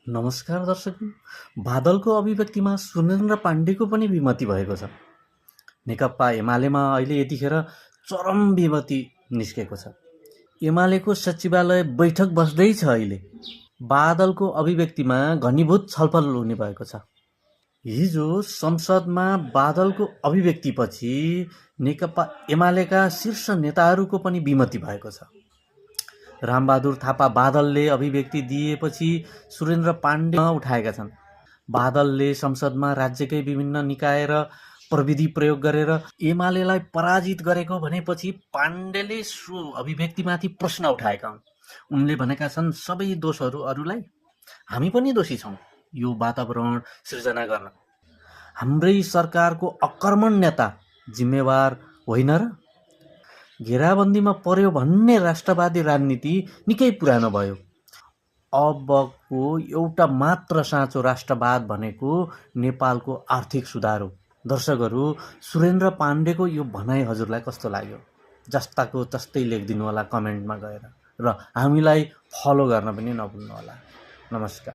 नमस्कार दर्शक। बादलको अभिव्यक्तिमा सुरेन्द्र पाण्डेको पनि विमति भएको छ। नेकपा एमालेमा अहिले यतिखेर चरम विमति निस्केको छ। एमालेको सचिवालय बैठक बस्दैछ अहिले। बादलको अभिव्यक्तिमा घनीभूत छलफल हुने भएको छ। हिजो संसदमा बादलको अभिव्यक्तिपछि नेकपा एमालेका शीर्ष नेताहरूको पनि विमति भएको छ। रामबहादुर थापा बादलले अभिव्यक्ति दिएपछि सुरेन्द्र पाण्डे उठाएका छन्। बादलले संसदमा राज्यकै विभिन्न निकाय र प्रविधि प्रयोग गरेर एमालेलाई पराजित गरेको भनेपछि पाण्डेले अभिव्यक्तिमाथि प्रश्न उठाएका हुन्। उनले भनेका छन् सबै दोषहरू अरूलाई, हामी पनि दोषी छौँ यो वातावरण सृजना गर्न। हाम्रै सरकारको अकर्मण नेता जिम्मेवार होइन र? घेराबन्दीमा पर्यो भन्ने राष्ट्रवादी राजनीति निकै पुरानो भयो। अबको एउटा मात्र साँचो राष्ट्रवाद भनेको नेपालको आर्थिक सुधार हो। दर्शकहरू, सुरेन्द्र पाण्डेको यो भनाइ हजुरलाई कस्तो लाग्यो? जस्ताको तस्तै लेखिदिनु होला कमेन्टमा गएर र हामीलाई फलो गर्न पनि नभुल्नु होला। नमस्कार।